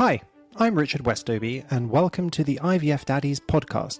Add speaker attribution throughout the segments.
Speaker 1: Hi, I'm Richard Westoby, and welcome to the IVF Daddies podcast.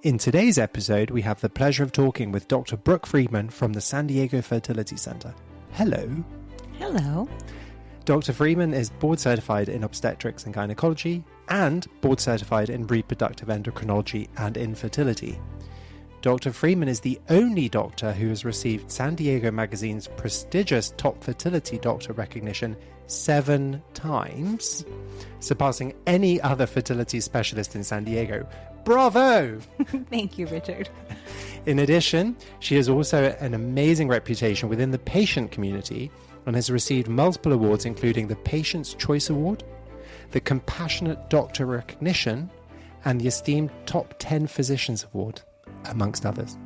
Speaker 1: In today's episode, we have the pleasure of talking with Dr. Brooke Friedman from the San Diego Fertility Center. Hello.
Speaker 2: Hello.
Speaker 1: Dr. Friedman is board certified in obstetrics and gynecology and board certified in reproductive endocrinology and infertility. Dr. Friedman is the only doctor who has received San Diego Magazine's prestigious top fertility doctor recognition 7 times, surpassing any other fertility specialist in San Diego. Bravo!
Speaker 2: Thank you, Richard.
Speaker 1: In addition, she has also an amazing reputation within the patient community and has received multiple awards, including the Patient's Choice Award, the Compassionate Doctor Recognition, and the esteemed Top 10 Physicians Award, amongst others.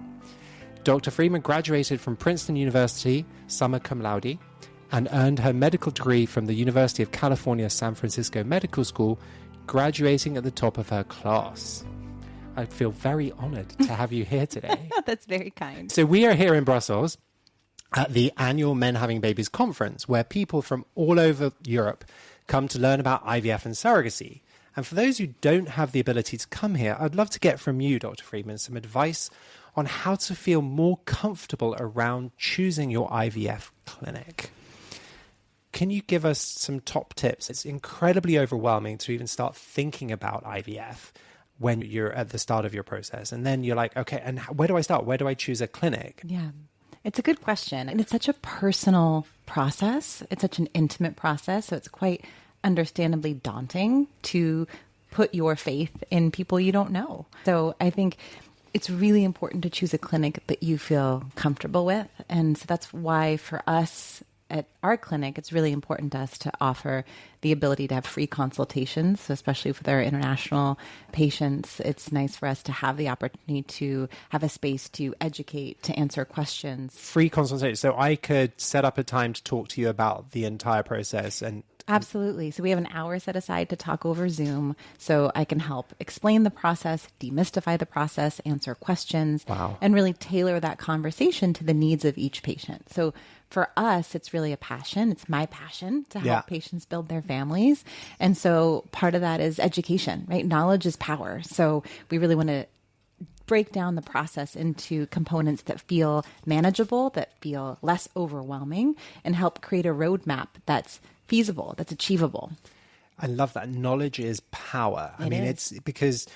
Speaker 1: Dr. Friedman graduated from Princeton University, summa cum laude, and earned her medical degree from the University of California, San Francisco Medical School, graduating at the top of her class. I feel very honored to have you here today.
Speaker 2: That's very kind.
Speaker 1: So we are here in Brussels at the annual Men Having Babies conference, where people from all over Europe come to learn about IVF and surrogacy. And for those who don't have the ability to come here, I'd love to get from you, Dr. Friedman, some advice on how to feel more comfortable around choosing your IVF clinic. Can you give us some top tips? It's incredibly overwhelming to even start thinking about IVF when you're at the start of your process. And then you're like, okay, and where do I start? Where do I choose a clinic?
Speaker 2: Yeah, it's a good question. And it's such a personal process. It's such an intimate process. So it's quite understandably daunting to put your faith in people you don't know. So I think it's really important to choose a clinic that you feel comfortable with. And so that's why for us at our clinic, it's really important to us to offer the ability to have free consultations. So especially with our international patients, it's nice for us to have the opportunity to have a space to educate, to answer questions.
Speaker 1: Free consultations. So I could set up a time to talk to you about the entire process and
Speaker 2: Absolutely. So we have an hour set aside to talk over Zoom, so I can help explain the process, demystify the process, answer questions, and really tailor that conversation to the needs of each patient. So for us, it's really a passion. It's my passion to help patients build their families. And so part of that is education, right? Knowledge is power. So we really want to break down the process into components that feel manageable, that feel less overwhelming, and help create a roadmap that's feasible, that's achievable.
Speaker 1: I love that. Knowledge is power. It's because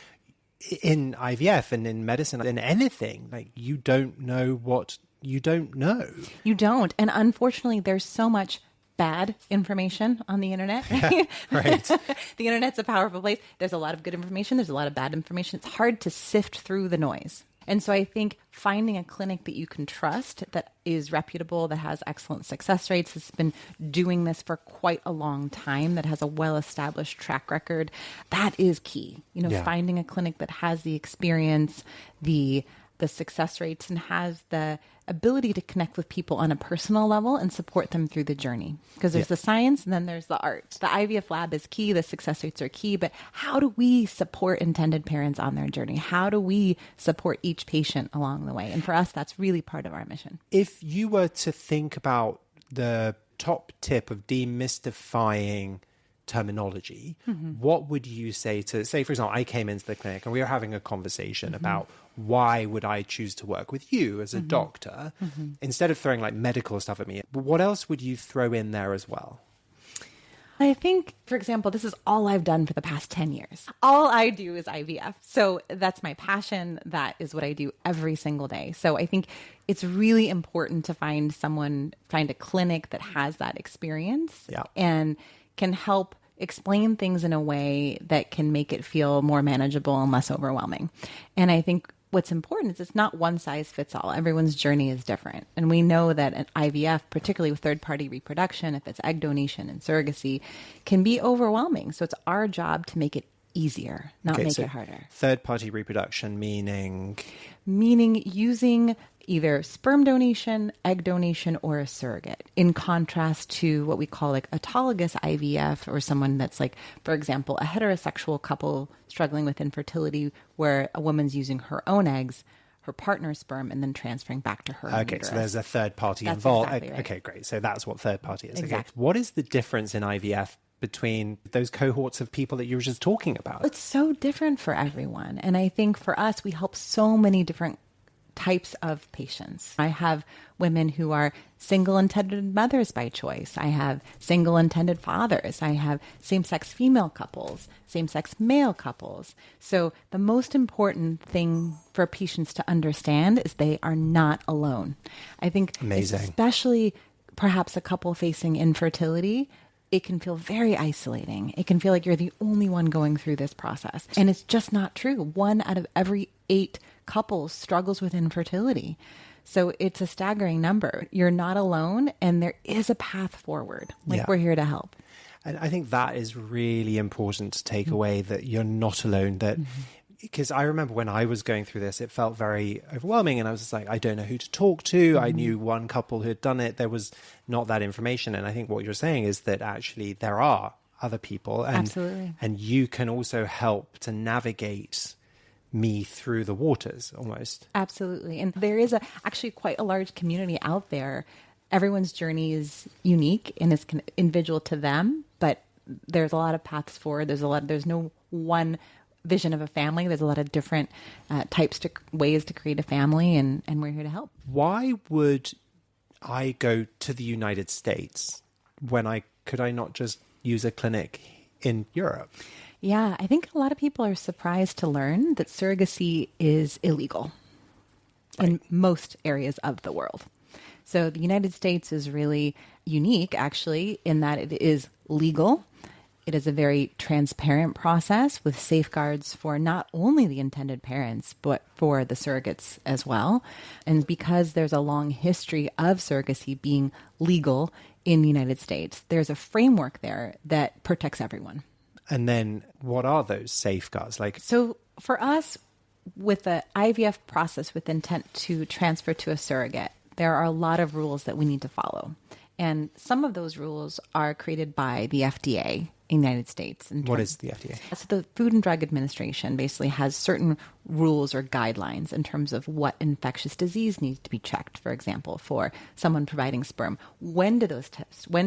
Speaker 1: in IVF and in medicine, in anything, like you don't know what you don't know.
Speaker 2: You don't. And unfortunately, there's so much bad information on the internet.
Speaker 1: Yeah, right.
Speaker 2: The internet's a powerful place. There's a lot of good information. There's a lot of bad information. It's hard to sift through the noise. And so I think finding a clinic that you can trust, that is reputable, that has excellent success rates, has been doing this for quite a long time, that has a well-established track record, that is key. Finding a clinic that has the experience, the success rates, and has the ability to connect with people on a personal level and support them through the journey. Because there's the science and then there's the art. The IVF lab is key. The success rates are key. But how do we support intended parents on their journey? How do we support each patient along the way? And for us, that's really part of our mission.
Speaker 1: If you were to think about the top tip of demystifying terminology, what would you say to, say, for example, I came into the clinic and we were having a conversation about why would I choose to work with you as a doctor instead of throwing like medical stuff at me? What else would you throw in there as well?
Speaker 2: I think, for example, this is all I've done for the past 10 years. All I do is IVF. So that's my passion. That is what I do every single day. So I think it's really important to find a clinic that has that experience and can help explain things in a way that can make it feel more manageable and less overwhelming. And I think what's important is it's not one size fits all. Everyone's journey is different. And we know that an IVF, particularly with third party reproduction, if it's egg donation and surrogacy, can be overwhelming. So it's our job to make it easier, not make it harder.
Speaker 1: Third party reproduction meaning?
Speaker 2: Meaning using either sperm donation, egg donation, or a surrogate, in contrast to what we call like autologous IVF, or someone that's like, for example, a heterosexual couple struggling with infertility where a woman's using her own eggs, her partner's sperm, and then transferring back to her.
Speaker 1: Okay,
Speaker 2: uterus.
Speaker 1: So there's a third party
Speaker 2: That's
Speaker 1: involved.
Speaker 2: exactly right.
Speaker 1: Okay, great. So that's what third party is.
Speaker 2: Exactly.
Speaker 1: Okay. What is the difference in IVF between those cohorts of people that you were just talking about?
Speaker 2: It's so different for everyone. And I think for us, we help so many different types of patients. I have women who are single intended mothers by choice. I have single intended fathers. I have same-sex female couples, same-sex male couples. So the most important thing for patients to understand is they are not alone. I think especially perhaps a couple facing infertility, it can feel very isolating. It can feel like you're the only one going through this process. And it's just not true. 1 out of every 8 couples struggles with infertility. So it's a staggering number. You're not alone, and there is a path forward. We're here to help.
Speaker 1: And I think that is really important to take away, that you're not alone. That because I remember when I was going through this, it felt very overwhelming, and I was just like, I don't know who to talk to. I knew one couple who had done it. There was not that information. And I think what you're saying is that actually there are other people, and
Speaker 2: Absolutely.
Speaker 1: And you can also help to navigate me through the waters almost.
Speaker 2: Absolutely. And there is actually quite a large community out there. Everyone's journey is unique and is individual to them, but there's a lot of paths forward. There's no one vision of a family. There's a lot of different ways to create a family, and we're here to help.
Speaker 1: Why would I go to the United States when could I not just use a clinic in Europe?
Speaker 2: Yeah, I think a lot of people are surprised to learn that surrogacy is illegal in most areas of the world. So the United States is really unique, actually, in that it is legal. It is a very transparent process with safeguards for not only the intended parents, but for the surrogates as well. And because there's a long history of surrogacy being legal in the United States, there's a framework there that protects everyone.
Speaker 1: And then what are those safeguards?
Speaker 2: So for us, with the IVF process with intent to transfer to a surrogate, there are a lot of rules that we need to follow. And some of those rules are created by the FDA in the United States.
Speaker 1: What is the FDA?
Speaker 2: So the Food and Drug Administration basically has certain rules or guidelines in terms of what infectious disease needs to be checked, for example, for someone providing sperm. When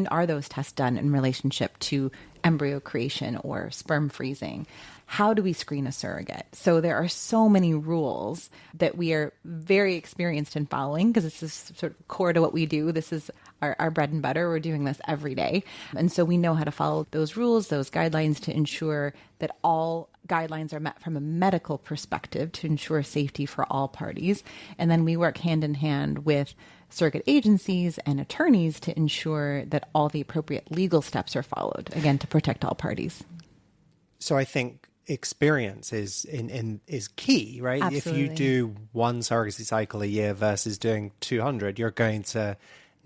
Speaker 2: are those tests done in relationship to embryo creation or sperm freezing? How do we screen a surrogate? So there are so many rules that we are very experienced in following, because this is sort of core to what we do. This is our bread and butter. We're doing this every day. And so we know how to follow those rules, those guidelines, to ensure that all guidelines are met from a medical perspective to ensure safety for all parties. And then we work hand in hand with surrogate agencies and attorneys to ensure that all the appropriate legal steps are followed, again, to protect all parties.
Speaker 1: So I think experience is key, right?
Speaker 2: Absolutely.
Speaker 1: If you do one surrogacy cycle a year versus doing 200, you're going to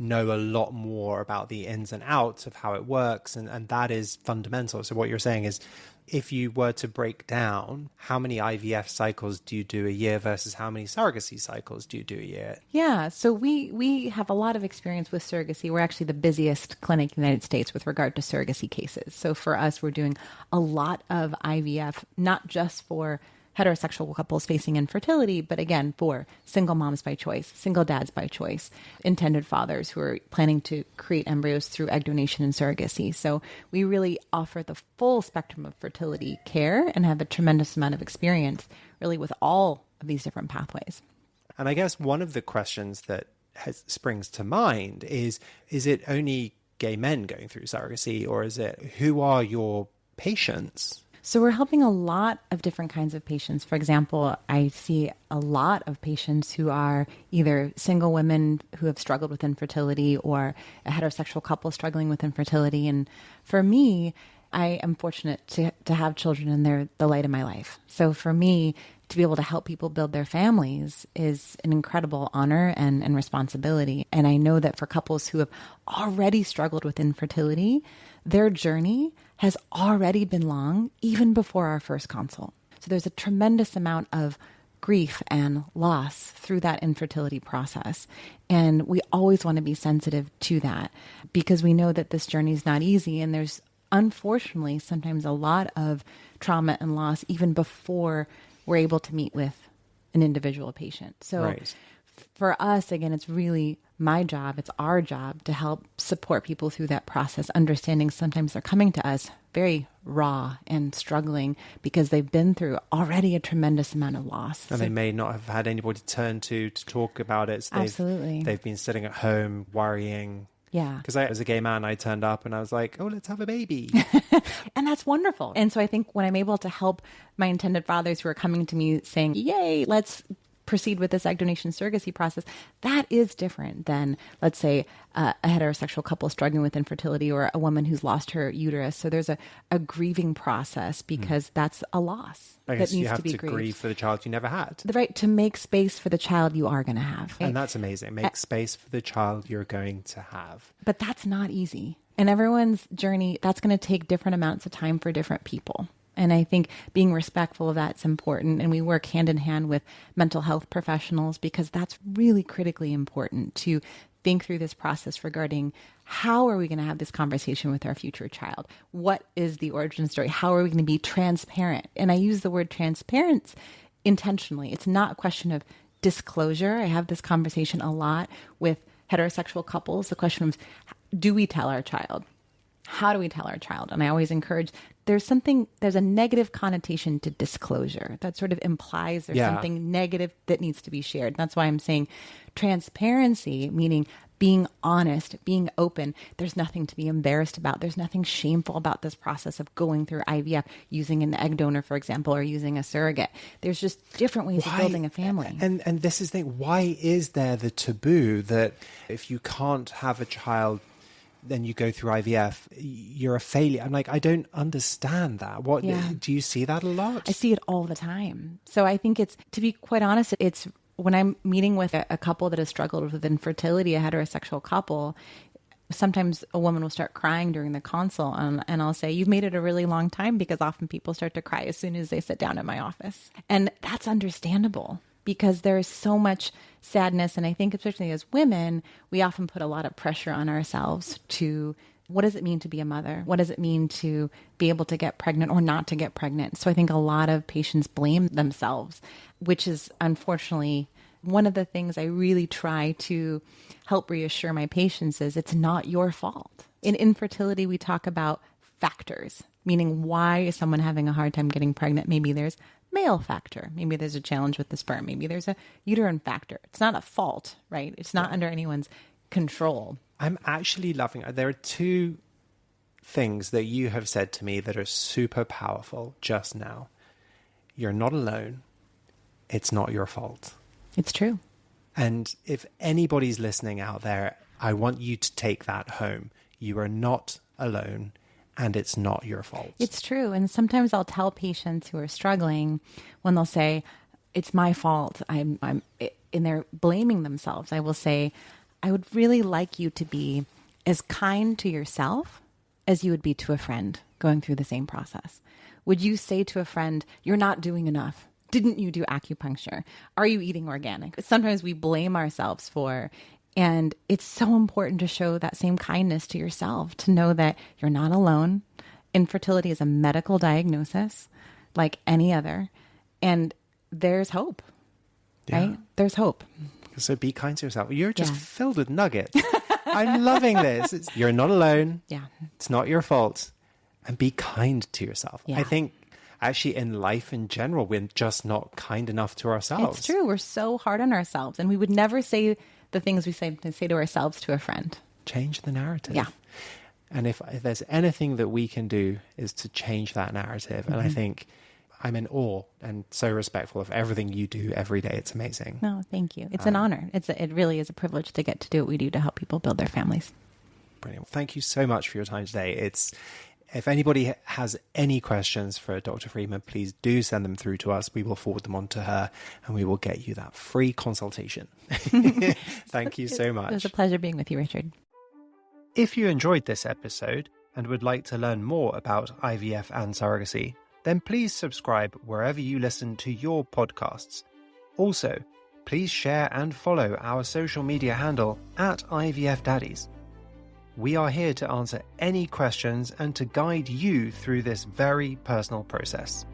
Speaker 1: know a lot more about the ins and outs of how it works, and that is fundamental. So what you're saying is, if you were to break down how many IVF cycles do you do a year versus how many surrogacy cycles do you do a year?
Speaker 2: Yeah, so we have a lot of experience with surrogacy. We're actually the busiest clinic in the United States with regard to surrogacy cases. So for us, we're doing a lot of IVF, not just for heterosexual couples facing infertility, but again, for single moms by choice, single dads by choice, intended fathers who are planning to create embryos through egg donation and surrogacy. So we really offer the full spectrum of fertility care and have a tremendous amount of experience really with all of these different pathways.
Speaker 1: And I guess one of the questions that springs to mind is it only gay men going through surrogacy, or who are your patients?
Speaker 2: So we're helping a lot of different kinds of patients. For example, I see a lot of patients who are either single women who have struggled with infertility or a heterosexual couple struggling with infertility. And for me, I am fortunate to have children, and they're the light of my life. So for me, to be able to help people build their families is an incredible honor and responsibility. And I know that for couples who have already struggled with infertility, their journey has already been long, even before our first consult. So there's a tremendous amount of grief and loss through that infertility process. And we always want to be sensitive to that, because we know that this journey is not easy. And there's unfortunately sometimes a lot of trauma and loss even before we're able to meet with an individual patient. So
Speaker 1: right.
Speaker 2: For us, again, it's really my job, it's our job to help support people through that process, understanding sometimes they're coming to us very raw and struggling because they've been through already a tremendous amount of loss.
Speaker 1: And they may not have had anybody to turn to talk about it. So
Speaker 2: Absolutely.
Speaker 1: They've been sitting at home worrying.
Speaker 2: Yeah.
Speaker 1: Because as a gay man, I turned up and I was like, oh, let's have a baby.
Speaker 2: And that's wonderful. And so I think when I'm able to help my intended fathers who are coming to me saying, yay, let's proceed with this egg donation surrogacy process, that is different than, let's say, a heterosexual couple struggling with infertility or a woman who's lost her uterus. So there's a grieving process because that's a loss
Speaker 1: I
Speaker 2: that
Speaker 1: guess
Speaker 2: needs
Speaker 1: you have
Speaker 2: to be
Speaker 1: to
Speaker 2: grieved.
Speaker 1: grieve for the child you never had.
Speaker 2: The right to make space for the child you are going to have.
Speaker 1: And that's amazing. Make space for the child you're going to have.
Speaker 2: But that's not easy. And everyone's journey, that's going to take different amounts of time for different people. And I think being respectful of that's important. And we work hand in hand with mental health professionals because that's really critically important to think through this process regarding how are we going to have this conversation with our future child? What is the origin story? How are we going to be transparent? And I use the word transparent intentionally. It's not a question of disclosure. I have this conversation a lot with heterosexual couples. The question is, do we tell our child? How do we tell our child? And I always encourage, there's a negative connotation to disclosure that sort of implies there's something negative that needs to be shared. That's why I'm saying transparency, meaning being honest, being open. There's nothing to be embarrassed about. There's nothing shameful about this process of going through IVF, using an egg donor, for example, or using a surrogate. There's just different ways of building a family.
Speaker 1: And this is the thing. Why is there the taboo that if you can't have a child, then you go through IVF, you're a failure? I'm like, I don't understand that. Do you see that a lot?
Speaker 2: I see it all the time. So I think it's, to be quite honest, it's when I'm meeting with a couple that has struggled with infertility, a heterosexual couple, sometimes a woman will start crying during the consult and I'll say, you've made it a really long time, because often people start to cry as soon as they sit down in my office. And that's understandable, because there is so much sadness. And I think especially as women, we often put a lot of pressure on ourselves to, what does it mean to be a mother? What does it mean to be able to get pregnant or not to get pregnant? So I think a lot of patients blame themselves, which is unfortunately one of the things I really try to help reassure my patients is it's not your fault. In infertility, we talk about factors, meaning why is someone having a hard time getting pregnant? Maybe there's male factor. Maybe there's a challenge with the sperm. Maybe there's a uterine factor. It's not a fault, right? It's not under anyone's control.
Speaker 1: I'm actually loving it. There are two things that you have said to me that are super powerful just now. You're not alone. It's not your fault.
Speaker 2: It's true.
Speaker 1: And if anybody's listening out there, I want you to take that home. You are not alone. And it's not your fault.
Speaker 2: It's true. And sometimes I'll tell patients who are struggling, when they'll say, it's my fault, and they're blaming themselves, I will say, I would really like you to be as kind to yourself as you would be to a friend going through the same process. Would you say to a friend, you're not doing enough? Didn't you do acupuncture? Are you eating organic? Sometimes we blame ourselves for. And it's so important to show that same kindness to yourself, to know that you're not alone. Infertility is a medical diagnosis like any other. And there's hope, right? There's hope.
Speaker 1: So be kind to yourself. You're just filled with nuggets. I'm loving this. You're not alone.
Speaker 2: Yeah.
Speaker 1: It's not your fault. And be kind to yourself.
Speaker 2: Yeah.
Speaker 1: I think actually in life in general, we're just not kind enough to ourselves.
Speaker 2: It's true. We're so hard on ourselves. And we would never say the things we say to ourselves to a friend.
Speaker 1: Change the narrative.
Speaker 2: Yeah.
Speaker 1: And if there's anything that we can do is to change that narrative. And I think I'm in awe and so respectful of everything you do every day. It's amazing.
Speaker 2: No, thank you. It's an honor. It really is a privilege to get to do what we do to help people build their families.
Speaker 1: Brilliant. Thank you so much for your time today. If anybody has any questions for Dr. Friedman, please do send them through to us. We will forward them on to her and we will get you that free consultation. Thank you so much.
Speaker 2: It was a pleasure being with you, Richard.
Speaker 1: If you enjoyed this episode and would like to learn more about IVF and surrogacy, then please subscribe wherever you listen to your podcasts. Also, please share and follow our social media handle @IVF Daddies. We are here to answer any questions and to guide you through this very personal process.